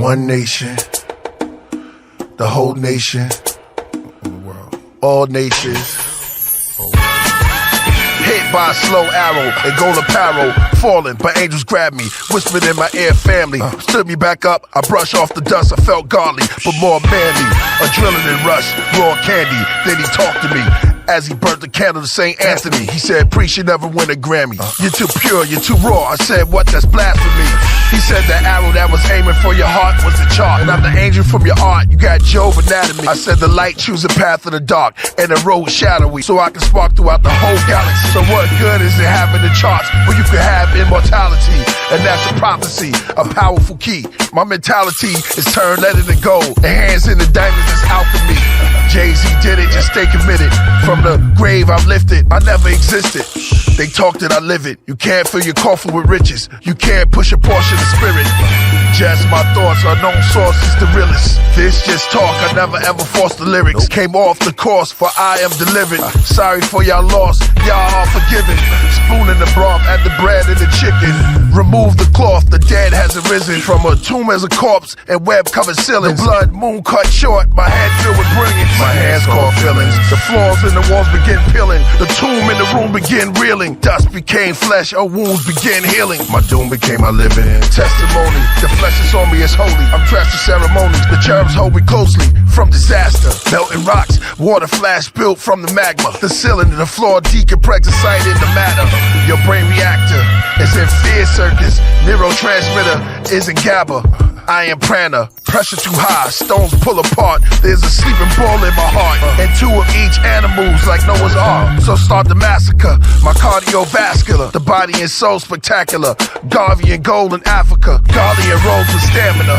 One nation, the whole nation, all nations. Hit by a slow arrow and gold apparel, falling, but angels grabbed me, whispered in my ear, family. Stood me back up, I brushed off the dust, I felt godly, but more manly. Adrenaline rush, raw candy, then he talked to me as he burnt the candle to St. Anthony. He said, "Priest, you never win a Grammy. You're too pure, you're too raw." I said, "What? That's blasphemy." He said, "The arrow that was aiming for your heart was the chart, and I'm the angel from your art. You got Job anatomy." I said, "The light choose a path of the dark, and the road shadowy, so I can spark throughout the whole galaxy. So what good is it having the charts when you can have immortality?" And that's a prophecy, a powerful key. My mentality is turn lead into gold, and hands in the diamonds, that's alchemy. Jay-Z did it, just stay committed. From the grave I'm lifted, I never existed. They talk that I live it. You can't fill your coffin with riches. You can't push a portion of spirit. Just my thoughts, unknown sources, the realest. This just talk, I never ever forced the lyrics. Came off the course, for I am delivered. Sorry for y'all lost, y'all are forgiven. Spoon in the broth, add the bread and the chicken. Remove the cloth, the dead has arisen. From a tomb as a corpse and web-covered ceilings. The blood moon cut short, my head filled with brilliance. My hands caught feelings. The floors and the walls begin peeling. The tomb in the room began reeling. Dust became flesh, our wounds began healing. My doom became my living testimony. The flesh is on me, it's holy. I'm dressed for ceremonies. The cherubs hold me closely from disaster. Melting rocks, water flash built from the magma. The ceiling and the floor decompress the sight in the matter. Your brain reactor is in fear circus. Neurotransmitter is in GABA. I am prana, pressure too high, stones pull apart. There's a sleeping bull in my heart, and two of each animals like Noah's Ark. So start the massacre, my cardiovascular, the body and soul spectacular. Garvey and gold in Africa, Garley and rolls with stamina.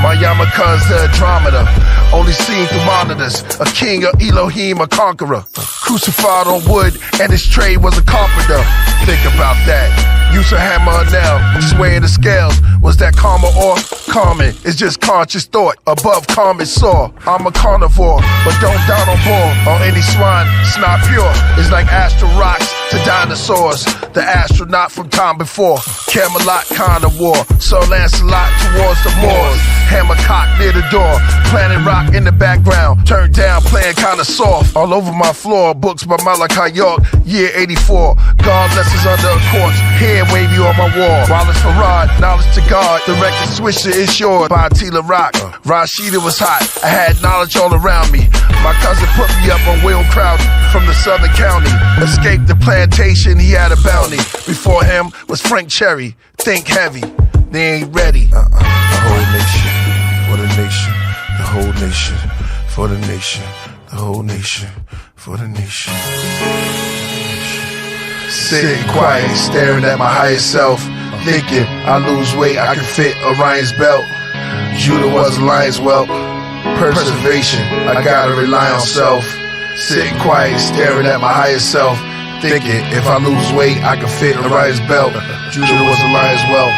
My yarmulke's the Andromeda, only seen through monitors. A king, a Elohim, a conqueror. Crucified on wood, and his trade was a carpenter. Think about that. Use a hammer or nail, just weighing the scales. Was that karma or common? It's just conscious thought, above common saw. I'm a carnivore, but don't down on board. On any swine, it's not pure. It's like astral rocks to dinosaurs. The astronaut from time before. Camelot kind of war. So Lancelot towards the Moors. Hammer cock near the door. Planet rock in the background. Turned down, playing kinda soft. All over my floor, books by Malachi York. Year 84. God lessons under a quartz. Hair wavy on my wall. Wallace Farad, knowledge to God. The record switcher is yours. By Tila Rock. Rashida was hot. I had knowledge all around me. My cousin put me up on Will Crowdy from the Southern County. Escaped the plantation, he had a bounty. Before him was Frank Cherry. Think heavy, they ain't ready. The whole nation, for the nation, the whole nation, for the nation, the whole nation, for the nation. Sitting quiet, staring at my higher self. Thinking I lose weight, I can fit Orion's belt. Judah was a lion's whelp. Preservation, I gotta rely on self. Sitting quiet, staring at my higher self. Thinking if I lose weight, I can fit Orion's belt. Judah was a lion's whelp.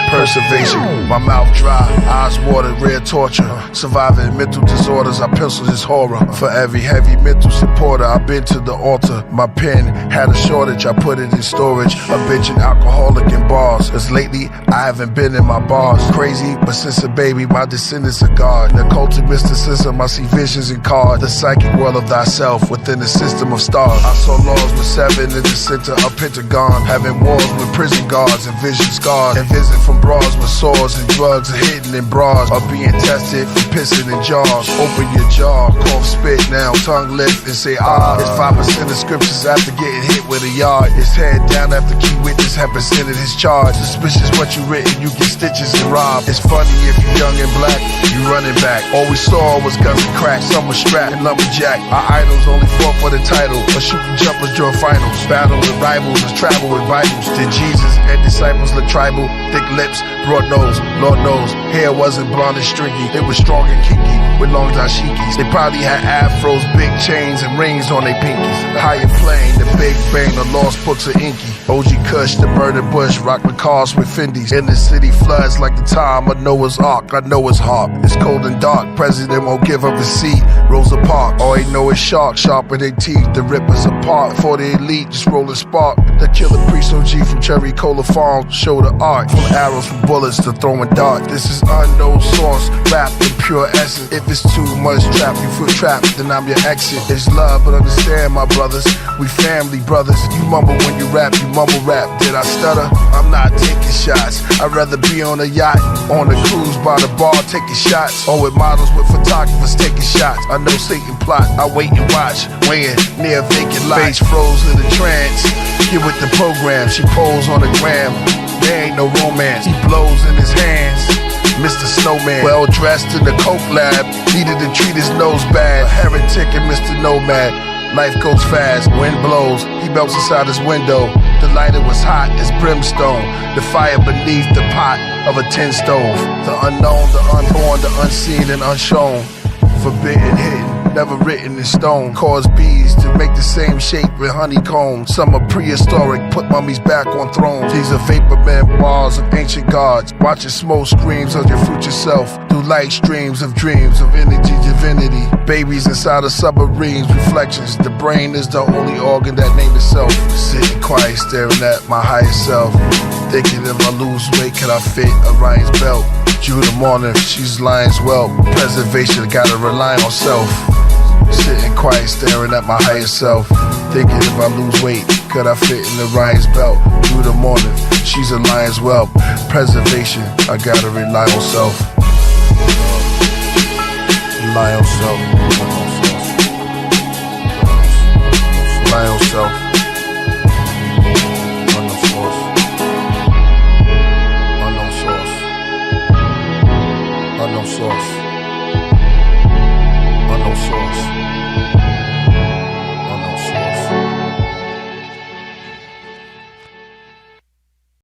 Preservation, my mouth dry, eyes watered, rare torture. Surviving mental disorders, I pencil this horror. For every heavy mental supporter, I've been to the altar. My pen had a shortage, I put it in storage. A bitch and alcoholic in bars. Cause lately, I haven't been in my bars. Crazy, but since a baby, my descendants are God. The occultic mysticism, I see visions in cards. The psychic world of thyself within the system of stars. I saw laws with 7 in the center of Pentagon. Having wars with prison guards and vision scars. And visit from bras with swords and drugs are hidden in bras. Are being tested for pissing in jars. Open your jaw, cough, spit now, tongue lift and say ah. It's 5% of scriptures after getting hit with a yard. His head down after key witness have presented his charge. Suspicious what you written, you get stitches and robbed. It's funny if you young and black, you running back. All we saw was guns and crack, some were strapped and lumberjack. Our idols only fought for the title, but shooting jumpers during finals. Battle with rivals, was travel with Bibles. Did Jesus and disciples look tribal? Thick lips, broad nose, Lord knows, hair wasn't blonde and stringy, it was strong and kinky. with long dashikis. They probably had afros, big chains, and rings on their pinkies. Higher plane, the Big Bang, the lost books of Inky. OG Kush, the murdered bush, rock the cars with Fendi's. In the city floods like the time of Noah's Ark. I know it's hard, it's cold and dark. President won't give up his seat. Rosa Parks, all they know is sharks, sharpen their teeth. The rippers apart, for the elite, just roll a spark. The killer priest OG from Cherry Cola Farms, show the art. From arrows, from bullets to throwing darts. This is unknown source, wrapped in pure essence. If it's too much trap, you feel trapped, then I'm your exit. It's love, but understand, my brothers, we family brothers. You mumble when you rap, you mumble rap. Did I stutter? I'm not taking shots. I'd rather be on a yacht, on a cruise by the bar taking shots, or with models with photographers taking shots. I know Satan plot, I wait and watch, weighing near a vacant lot. Face froze in a trance, get with the program. She pose on the gram, there ain't no romance. He blows in his hands, Mr. Snowman, well dressed in the coke lab, needed to treat his nose bad. A heretic and Mr. Nomad, life goes fast, wind blows, he melts inside his window. The lighter was hot as brimstone, the fire beneath the pot of a tin stove. The unknown, the unborn, the unseen and unshown, forbidden, hidden, never written in stone. Cause bees to make the same shape with honeycomb. Some are prehistoric, put mummies back on thrones. These are vapor men, bars of ancient gods, watching smoke screams of your future self through light streams of dreams of energy, divinity. Babies inside of submarines, reflections. The brain is the only organ that named itself. Sitting quiet, staring at my higher self, thinking if I lose weight, can I fit Orion's belt? Judah morning, she's lion's whelp. Preservation, gotta rely on self. Sitting quiet, staring at my higher self, thinking if I lose weight, could I fit in the Ryan's belt? Judah morning, she's a lion's whelp. Preservation, I gotta rely on self. Rely on self. Rely on self.